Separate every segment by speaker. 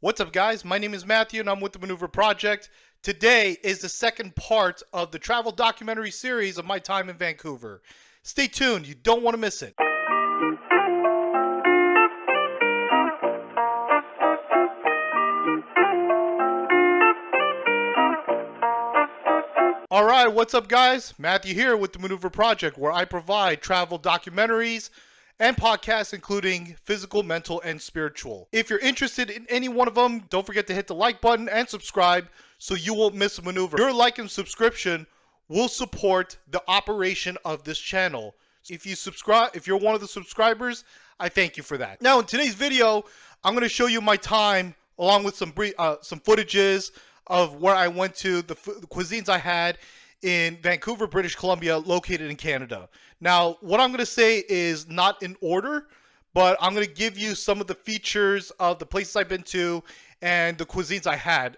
Speaker 1: What's up, guys? My name is Matthew and I'm with the Maneuver Project. Today is the second part of the travel documentary series of my time in Vancouver. Stay tuned, you don't want to miss it. Alright, what's up, guys? Matthew here with the Maneuver Project, where I provide travel documentaries and podcasts including physical, mental, and spiritual. If you're interested in any one of them, don't forget to hit the like button and subscribe so you won't miss a maneuver. Your like and subscription will support the operation of this channel. If you're one of the subscribers, I thank you for that. Now, in today's video, I'm going to show you my time along with some footages of where I went to, the cuisines I had in Vancouver, British Columbia, located in Canada. Now, what I'm going to say is not in order, but I'm going to give you some of the features of the places I've been to and the cuisines I had,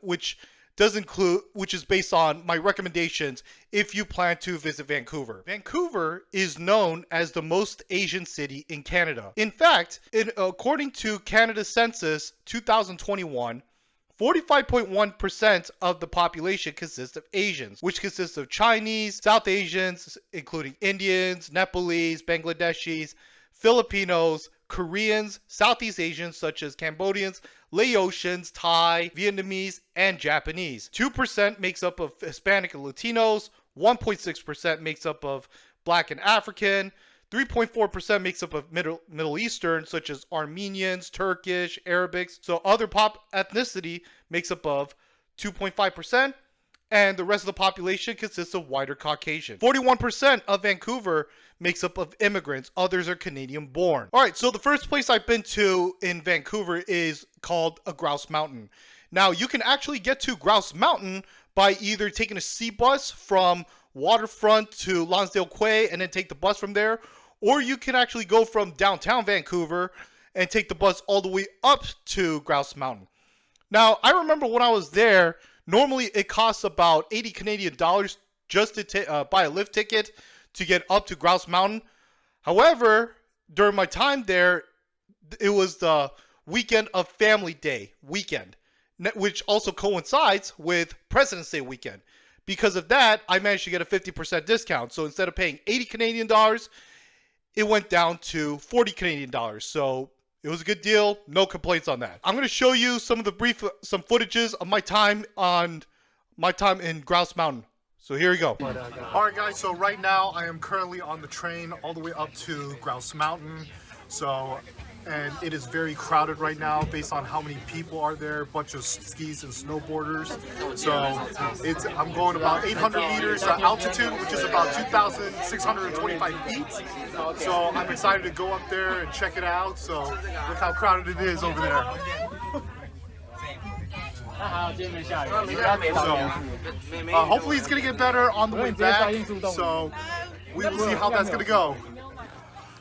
Speaker 1: which is based on my recommendations if you plan to visit Vancouver. Vancouver is known as the most Asian city in Canada. In fact, according to Canada's census 2021, 45.1% of the population consists of Asians, which consists of Chinese, South Asians, including Indians, Nepalese, Bangladeshis, Filipinos, Koreans, Southeast Asians such as Cambodians, Laotians, Thai, Vietnamese, and Japanese. 2% makes up of Hispanic and Latinos, 1.6% makes up of Black and African, 3.4% makes up of Middle Eastern, such as Armenians, Turkish, Arabics. So other ethnicity makes up of 2.5%, and the rest of the population consists of white or Caucasian. 41% of Vancouver makes up of immigrants. Others are Canadian born. All right, so the first place I've been to in Vancouver is called Grouse Mountain. Now, you can actually get to Grouse Mountain by either taking a sea bus from Waterfront to Lonsdale Quay and then take the bus from there, or you can actually go from downtown Vancouver and take the bus all the way up to Grouse Mountain. Now, I remember when I was there, normally it costs about 80 Canadian dollars just to buy a lift ticket to get up to Grouse Mountain. However, during my time there, it was the weekend of Family Day weekend, which also coincides with President's Day weekend. Because of that, I managed to get a 50% discount. So instead of paying 80 Canadian dollars, it went down to 40 Canadian dollars. So it was a good deal. No complaints on that. I'm going to show you some footages of my time in Grouse Mountain. So here we go. All right, guys. So right now I am currently on the train all the way up to Grouse Mountain. And it is very crowded right now based on how many people are there, a bunch of skis and snowboarders. So I'm going about 800 meters altitude, which is about 2,625 feet. So I'm excited to go up there and check it out. So look how crowded it is over there. So hopefully it's going to get better on the way back. So we will see how that's going to go.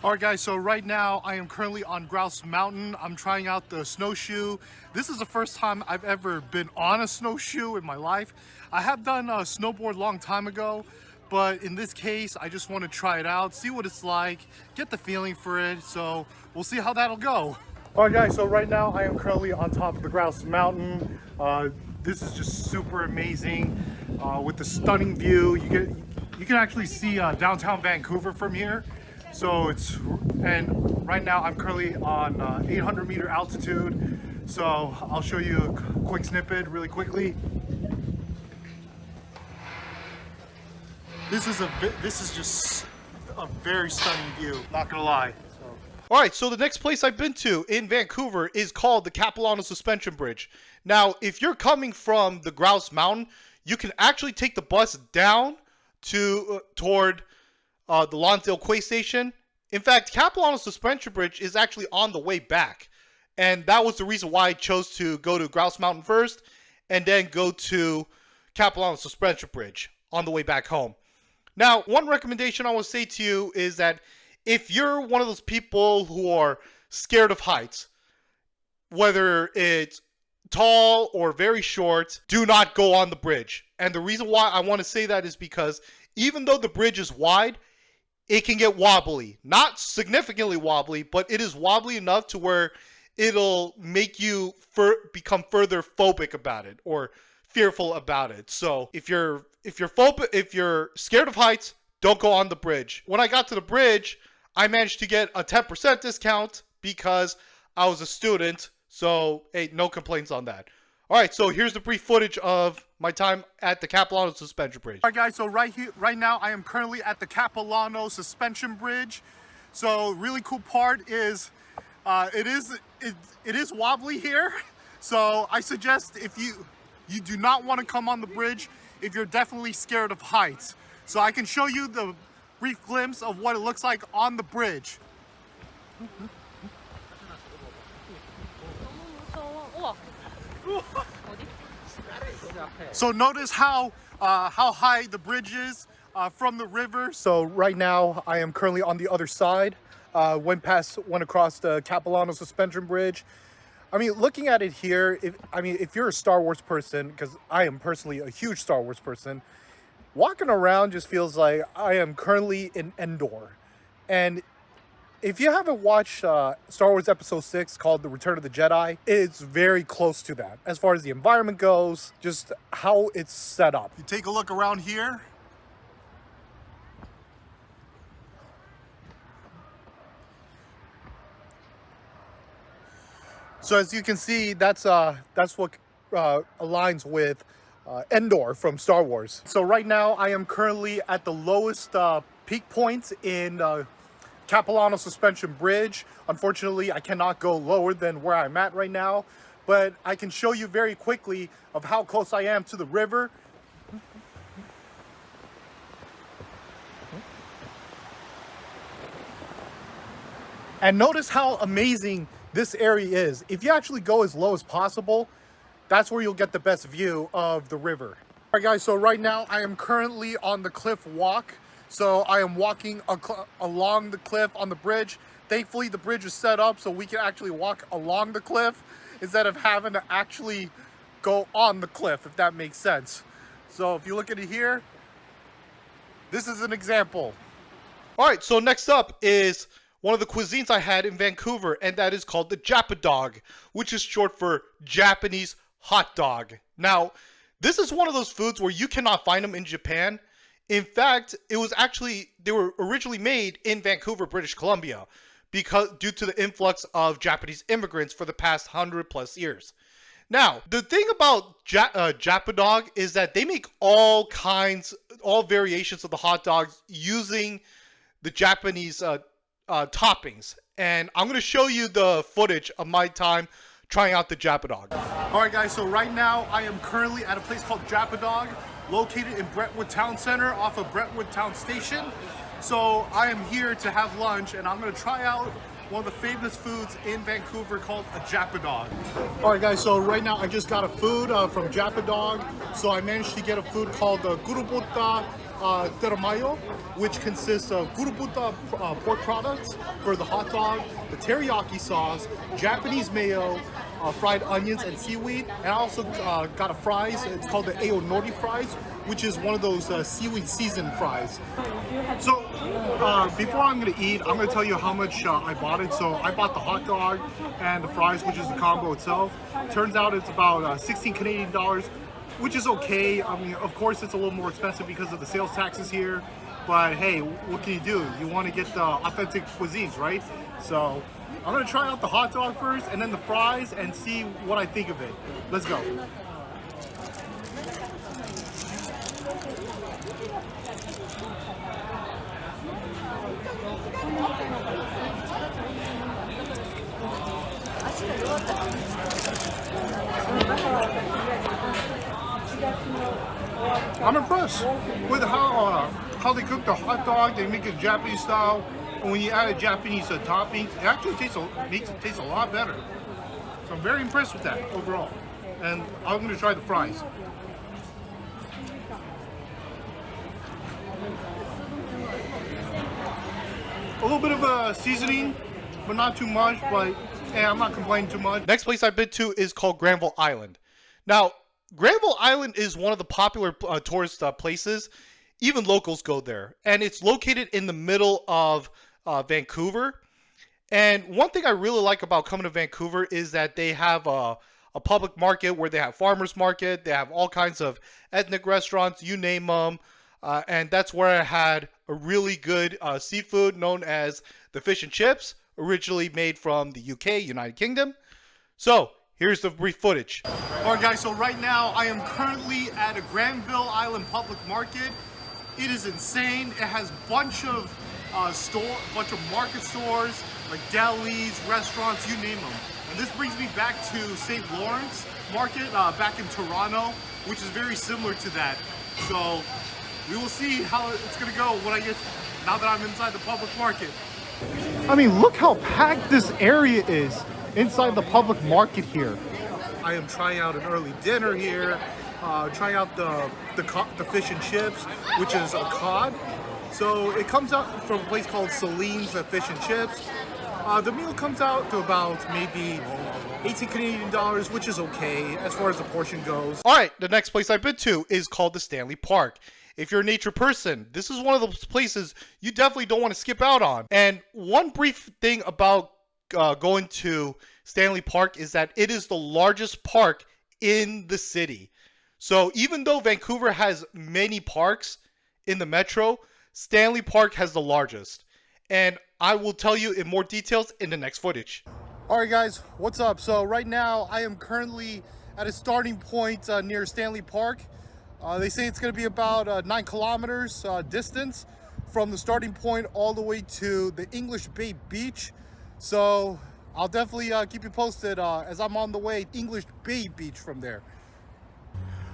Speaker 1: Alright, guys, so right now I am currently on Grouse Mountain. I'm trying out the snowshoe. This is the first time I've ever been on a snowshoe in my life. I have done a snowboard a long time ago, but in this case I just want to try it out, see what it's like, get the feeling for it, so we'll see how that'll go. Alright, guys, so right now I am currently on top of the Grouse Mountain. This is just super amazing with the stunning view. You can actually see downtown Vancouver from here. And right now I'm currently on 800 meter altitude. So I'll show you a quick snippet really quickly. This is just a very stunning view, not gonna lie. All right, so the next place I've been to in Vancouver is called the Capilano Suspension Bridge. Now, if you're coming from the Grouse Mountain, you can actually take the bus down toward the Lonsdale Quay Station. In fact, Capilano Suspension Bridge is actually on the way back. And that was the reason why I chose to go to Grouse Mountain first and then go to Capilano Suspension Bridge on the way back home. Now, one recommendation I will say to you is that if you're one of those people who are scared of heights, whether it's tall or very short, do not go on the bridge. And the reason why I want to say that is because even though the bridge is wide, it can get wobbly. Not significantly wobbly, but it is wobbly enough to where it'll make you become further phobic about it or fearful about it. So if you're scared of heights, don't go on the bridge. When I got to the bridge, I managed to get a 10% discount because I was a student. So hey, no complaints on that. All right, so here's the brief footage of my time at the Capilano Suspension Bridge.
Speaker 2: All right, guys, so right now, I am currently at the Capilano Suspension Bridge. So really cool part is, it is wobbly here. So I suggest if you do not want to come on the bridge if you're definitely scared of heights. So I can show you the brief glimpse of what it looks like on the bridge. So notice how high the bridge is from the river. So right now I am currently on the other side. Went across the Capilano Suspension Bridge. I mean, looking at it here, if you're a Star Wars person, because I am personally a huge Star Wars person, walking around just feels like I am currently in Endor. And if you haven't watched Star Wars Episode 6 called The Return of the Jedi, it's very close to that. As far as the environment goes, just how it's set up. You take a look around here. So as you can see, that's what aligns with Endor from Star Wars. So right now I am currently at the lowest peak point in Capilano Suspension Bridge. Unfortunately, I cannot go lower than where I'm at right now, but I can show you very quickly of how close I am to the river. And notice how amazing this area is. If you actually go as low as possible, that's where you'll get the best view of the river. All right, guys, so right now I am currently on the cliff walk. So I am walking along the cliff on the bridge. Thankfully, the bridge is set up so we can actually walk along the cliff instead of having to actually go on the cliff, if that makes sense. So if you look at it here, this is an example.
Speaker 1: All right, so next up is one of the cuisines I had in Vancouver, and that is called the Japadog, which is short for Japanese hot dog. Now, this is one of those foods where you cannot find them in Japan. In fact, they were originally made in Vancouver, British Columbia, due to the influx of Japanese immigrants for the past 100+ years. Now, the thing about Japadog is that they make all variations of the hot dogs using the Japanese toppings. And I'm going to show you the footage of my time trying out the Japadog.
Speaker 2: All right, guys, so right now I am currently at a place called Japadog, located in Brentwood Town Center off of Brentwood Town Station. So I am here to have lunch, and I'm going to try out one of the famous foods in Vancouver called a Japadog. All right, guys, so right now I just got a food from Japadog. So I managed to get a food called Gurubuta Teramayo, which consists of Gurubuta pork products for the hot dog, the teriyaki sauce, Japanese mayo, fried onions and seaweed, and I also got a fries. It's called the Ao Nori fries, which is one of those seaweed seasoned fries. So before I'm gonna eat, I'm gonna tell you how much I bought it. So I bought the hot dog and the fries, which is the combo itself. Turns out it's about 16 Canadian dollars, which is okay. I mean, of course it's a little more expensive because of the sales taxes here, but hey, what can you do? You want to get the authentic cuisines, right? So I'm gonna try out the hot dog first and then the fries and see what I think of it. Let's go. I'm impressed with how they cook the hot dog. They make it Japanese style, and when you add a Japanese toppings, it actually makes it taste a lot better. So I'm very impressed with that overall. And I'm going to try the fries. A little bit of a seasoning, but not too much. But hey, I'm not complaining too much.
Speaker 1: Next place I've been to is called Granville Island. Now, Granville Island is one of the popular tourist places. Even locals go there. And it's located in the middle of Vancouver. And one thing I really like about coming to Vancouver is that they have a public market where they have farmers market. They have all kinds of ethnic restaurants, you name them. And that's where I had a really good seafood known as the fish and chips, originally made from the UK, United Kingdom. So here's the brief footage.
Speaker 2: All right, guys, so right now I am currently at a Granville Island public market. It is insane. It has a bunch of market stores, like delis, restaurants, you name them. And this brings me back to St. Lawrence Market back in Toronto, which is very similar to that. So we will see how it's gonna go now that I'm inside the public market. I mean, look how packed this area is inside the public market here. I am trying out an early dinner here, trying out the fish and chips, which is a cod. So it comes out from a place called Celine's Fish and Chips. The meal comes out to about maybe 18 Canadian dollars, which is okay as far as the portion goes.
Speaker 1: All right, the next place I've been to is called the Stanley Park. If you're a nature person, this is one of those places you definitely don't want to skip out on. And one brief thing about going to Stanley Park is that it is the largest park in the city. So even though Vancouver has many parks in the metro, Stanley Park has the largest. And I will tell you in more details in the next footage.
Speaker 2: All right, guys, what's up? So right now I am currently at a starting point near Stanley Park. They say it's going to be about 9 kilometers distance from the starting point all the way to the English Bay Beach. So I'll definitely keep you posted as I'm on the way to English Bay Beach from there.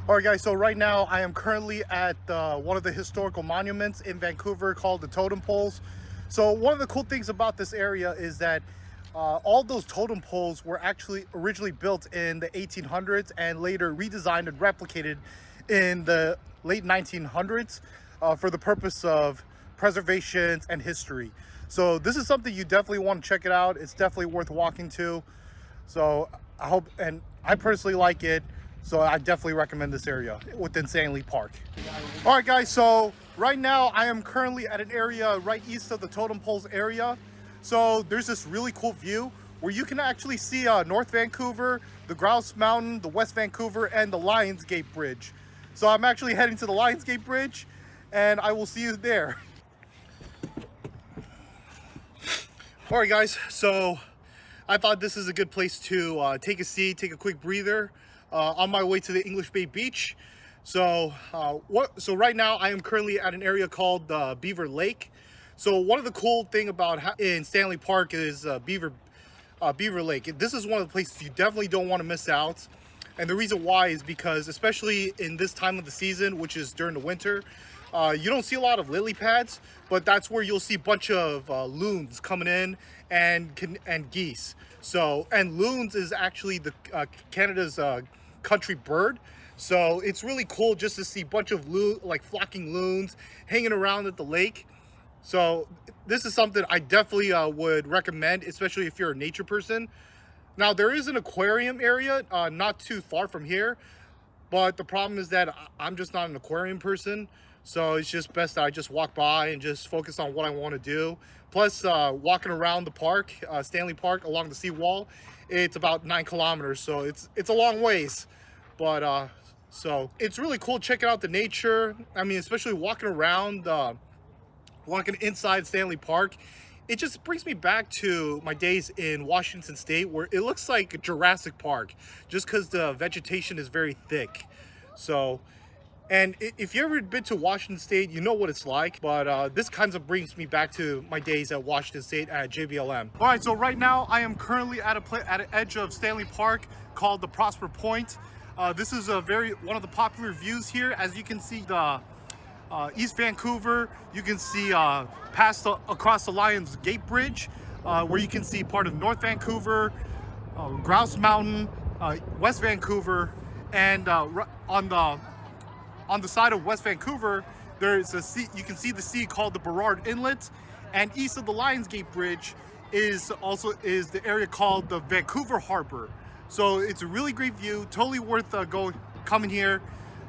Speaker 2: All right, guys, so right now I am currently at one of the historical monuments in Vancouver called the Totem Poles. So one of the cool things about this area is that all those totem poles were actually originally built in the 1800s and later redesigned and replicated in the late 1900s for the purpose of preservation and history. So this is something you definitely want to check it out. It's definitely worth walking to. So I hope, and I personally like it. So I definitely recommend this area within Stanley Park. All right, guys, so right now I am currently at an area right east of the Totem Poles area. So there's this really cool view where you can actually see North Vancouver, the Grouse Mountain, the West Vancouver, and the Lionsgate Bridge. So I'm actually heading to the Lionsgate Bridge, and I will see you there. All right, guys, so I thought this is a good place to take a seat, take a quick breather on my way to the English Bay Beach. So right now I am currently at an area called Beaver Lake. So one of the cool thing about in Stanley Park is Beaver Lake. This is one of the places you definitely don't want to miss out. And the reason why is because, especially in this time of the season, which is during the winter, you don't see a lot of lily pads, but that's where you'll see a bunch of loons coming in and geese. So, and loons is actually the Canada's country bird. So it's really cool just to see a bunch of flocking loons hanging around at the lake. So this is something I definitely would recommend, especially if you're a nature person. Now there is an aquarium area not too far from here, but the problem is that I'm just not an aquarium person. So it's just best that I just walk by and just focus on what I want to do. Plus walking around the park, Stanley Park, along the seawall, it's about 9 kilometers. So it's a long ways, but so it's really cool checking out the nature. I mean, especially walking around, walking inside Stanley Park. It just brings me back to my days in Washington State, where it looks like Jurassic Park, just because the vegetation is very thick. So, and if you've ever been to Washington State, you know what it's like. But this kind of brings me back to my days at Washington State at JBLM. All right, so right now I am currently at an edge of Stanley Park called the Prosper Point. This is one of the popular views here. As you can see, the East Vancouver, you can see across the Lionsgate Bridge, where you can see part of North Vancouver, Grouse Mountain, West Vancouver, and on the side of West Vancouver, there's a sea. You can see the sea called the Burrard Inlet, and east of the Lionsgate Bridge is the area called the Vancouver Harbor. So it's a really great view, totally worth coming here.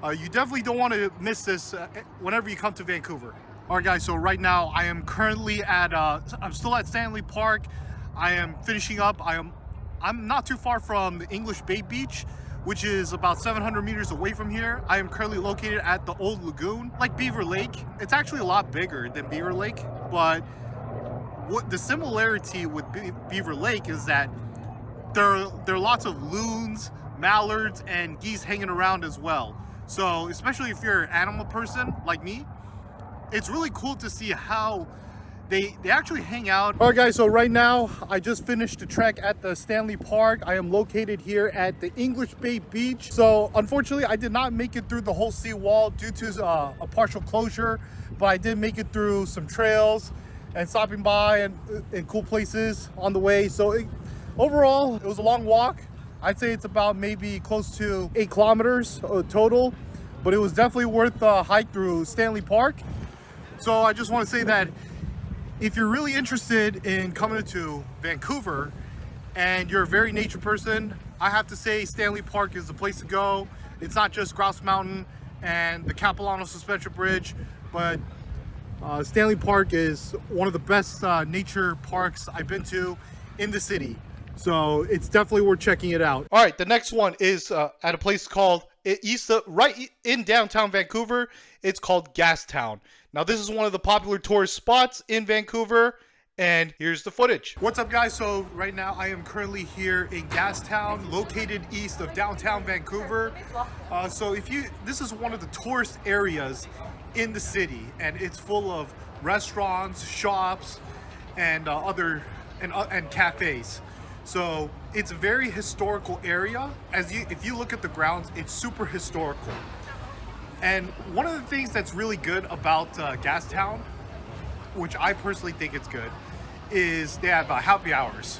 Speaker 2: You definitely don't want to miss this whenever you come to Vancouver. All right, guys, so right now I am currently I'm still at Stanley Park. I am finishing up. I'm not too far from the English Bay Beach, which is about 700 meters away from here. I am currently located at the Old Lagoon, like Beaver Lake. It's actually a lot bigger than Beaver Lake, but what the similarity with Beaver Lake is that there are lots of loons, mallards, and geese hanging around as well. So especially if you're an animal person like me, it's really cool to see how they actually hang out. All right guys, so right now I just finished the trek at the Stanley Park. I am located here at the English Bay Beach. So unfortunately I did not make it through the whole seawall due to a partial closure, but I did make it through some trails and stopping by and cool places on the way. So overall it was a long walk. I'd say it's about maybe close to 8 kilometers total, but it was definitely worth the hike through Stanley Park. So I just want to say that if you're really interested in coming to Vancouver and you're a very nature person, I have to say Stanley Park is the place to go. It's not just Grouse Mountain and the Capilano suspension bridge, but Stanley Park is one of the best nature parks I've been to in the city. So it's definitely worth checking it out.
Speaker 1: All right, the next one is at a place called right in downtown Vancouver. It's called Gastown. Now, this is one of the popular tourist spots in Vancouver, and here's the footage.
Speaker 2: What's up, guys? So right now I am currently here in Gastown, located east of downtown Vancouver. This is one of the tourist areas in the city, and it's full of restaurants, shops, and and cafes. So it's a very historical area. If you look at the grounds, it's super historical. And one of the things that's really good about Gastown, which I personally think it's good, is they have happy hours.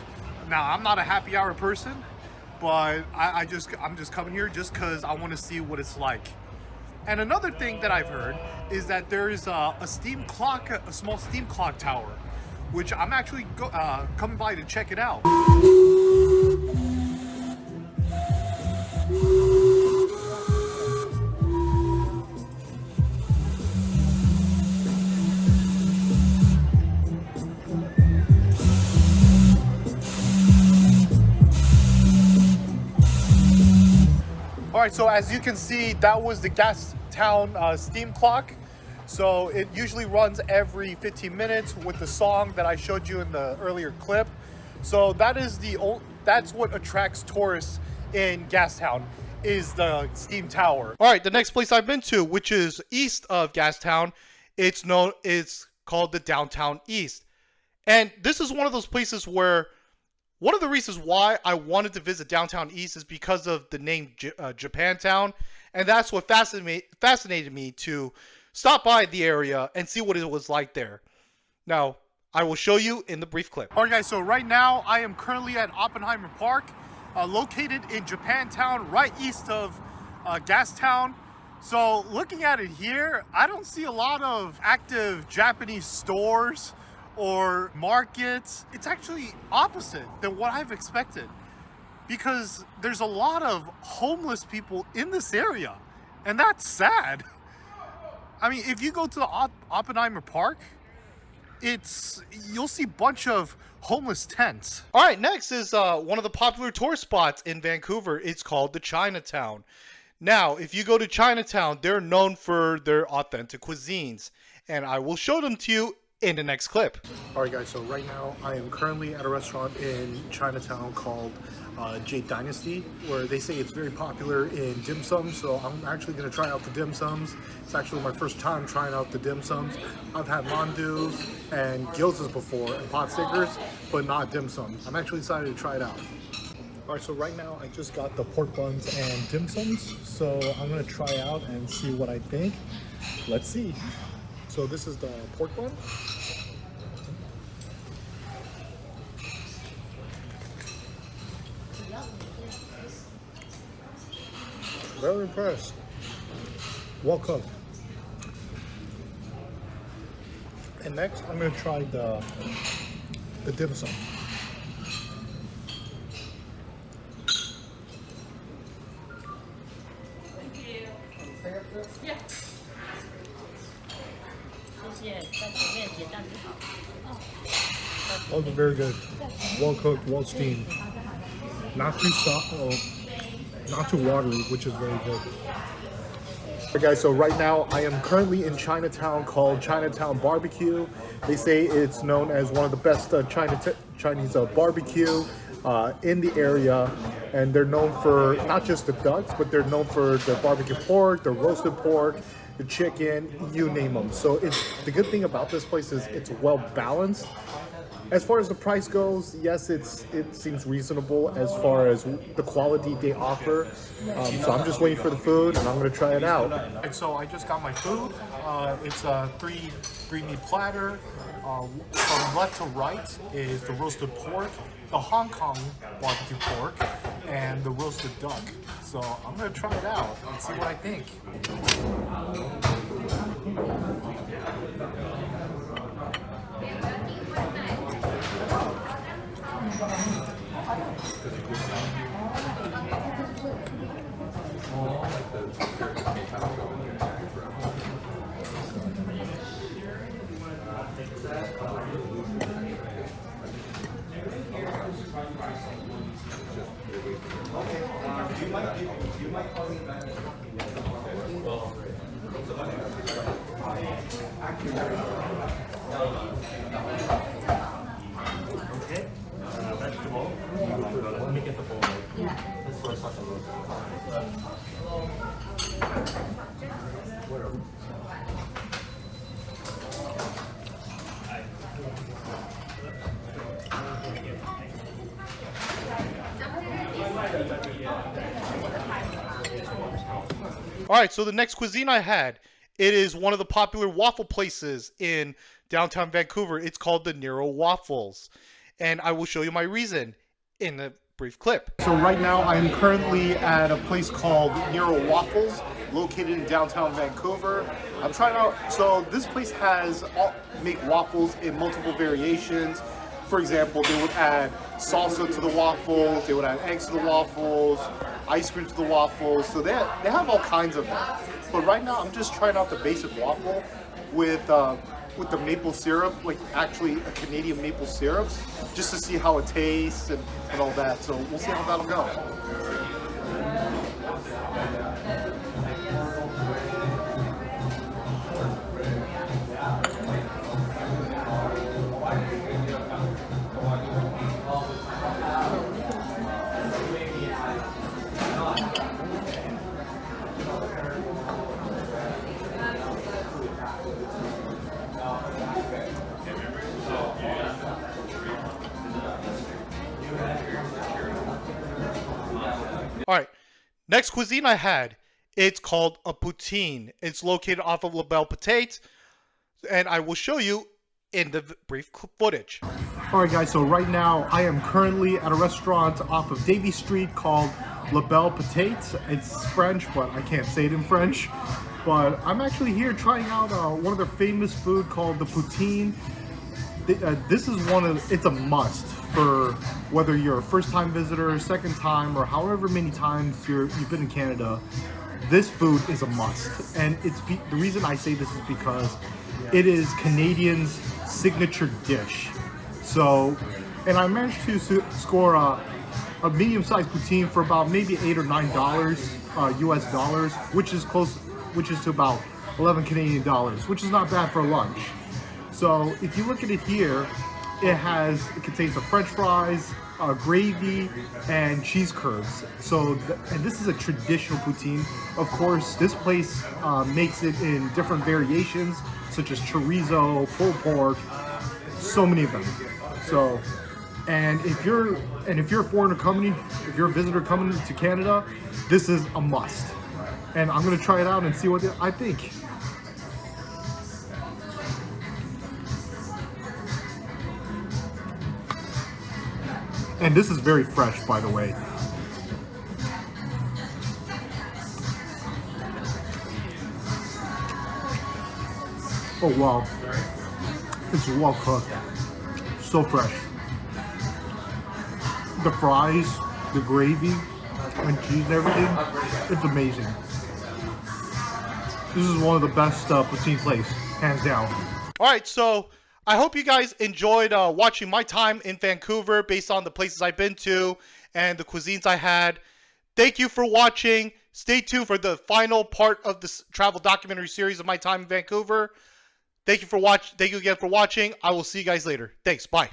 Speaker 2: Now, I'm not a happy hour person, but I'm just coming here just because I want to see what it's like. And another thing that I've heard is that there is a small steam clock tower, which I'm actually coming by to check it out. All right, so as you can see, that was the Gastown steam clock. So it usually runs every 15 minutes with the song that I showed you in the earlier clip. So that's what attracts tourists in Gastown, is the steam tower.
Speaker 1: All right, the next place I've been to, which is east of Gastown, it's called the Downtown East. And this is one of those places where one of the reasons why I wanted to visit Downtown East is because of the name Japantown, and that's what fascinated me to stop by the area and see what it was like there. Now, I will show you in the brief clip.
Speaker 2: All right, guys, so right now I am currently at Oppenheimer Park, located in Japantown, right east of Gastown. So looking at it here, I don't see a lot of active Japanese stores or markets. It's actually opposite than what I've expected, because there's a lot of homeless people in this area, and that's sad. I mean, if you go to the Oppenheimer Park, you'll see a bunch of homeless tents.
Speaker 1: All right, next is one of the popular tourist spots in Vancouver. It's called the Chinatown. Now, if you go to Chinatown, they're known for their authentic cuisines, and I will show them to you in the next clip.
Speaker 2: All right, guys, so right now I am currently at a restaurant in Chinatown called Jade Dynasty, where they say it's very popular in dim sums. So I'm actually going to try out the dim sums. It's actually my first time trying out the dim sums. I've had mandus and gyozas before and pot stickers, but not dim sums. I'm actually excited to try it out. All right, so right now I just got the pork buns and dim sums, so I'm going to try out and see what I think. Let's see. So this is the pork bun. Very impressed. Well cooked. And next, I'm going to try the dim sum.
Speaker 3: Thank you. Yeah. 谢谢，在前面结账就好。哦。
Speaker 2: Also very good. Well cooked, well steamed. Not too soft, not too watery, which is very good. Alright guys, so right now I am currently in Chinatown called Chinatown Barbecue. They say it's known as one of the best Chinese barbecue in the area, and they're known for not just the ducks, but they're known for the barbecue pork, the roasted pork, the chicken, you name them. So the good thing about this place is it's well balanced. As far as the price goes, yes, it seems reasonable as far as the quality they offer. So I'm just waiting for the food, and I'm going to try it out. And so I just got my food. It's a three meat platter. From left to right is the roasted pork, the Hong Kong barbecue pork, and the roasted duck. So I'm going to try it out and see what I think.
Speaker 1: Alright, so the next cuisine I had, it is one of the popular waffle places in downtown Vancouver. It's called the Nero Waffles. And I will show you my reason in a brief clip. So right now I am currently at a place called Nero Waffles, located in downtown Vancouver. I'm trying out, so this place make waffles in multiple variations. For example, they would add salsa to the waffles, they would add eggs to the waffles, ice cream to the waffles, so they have all kinds of them. But right now I'm just trying out the basic waffle with the maple syrup, like actually a Canadian maple syrup, just to see how it tastes and all that. So we'll see how that'll go. Alright, next cuisine I had, it's called a poutine. It's located off of Belle Patate, and I will show you in the brief footage. Alright guys, so right now I am currently at a restaurant off of Davie Street called Belle Patate. It's French, but I can't say it in French. But I'm actually here trying out one of their famous food called the poutine. This is it's a must for whether you're a first-time visitor, second time, or however many times you've been in Canada. This food is a must, and the reason I say this is because it is Canadians' signature dish. So, and I managed to score a medium-sized poutine for about maybe $8 or $9 US dollars, which is to about 11 Canadian dollars, which is not bad for lunch. So if you look at it here, it contains the French fries, gravy, and cheese curds. So, and this is a traditional poutine. Of course, this place makes it in different variations, such as chorizo, pulled pork, so many of them. So, and if you're a foreigner coming, if you're a visitor coming to Canada, this is a must. And I'm gonna try it out and see what I think. And this is very fresh, by the way. Oh wow, it's well cooked, so fresh. The fries, the gravy, and cheese and everything, it's amazing. This is one of the best poutine places, hands down. Alright, so I hope you guys enjoyed watching my time in Vancouver based on the places I've been to and the cuisines I had. Thank you for watching. Stay tuned for the final part of this travel documentary series of my time in Vancouver. Thank you again for watching. I will see you guys later. Thanks. Bye.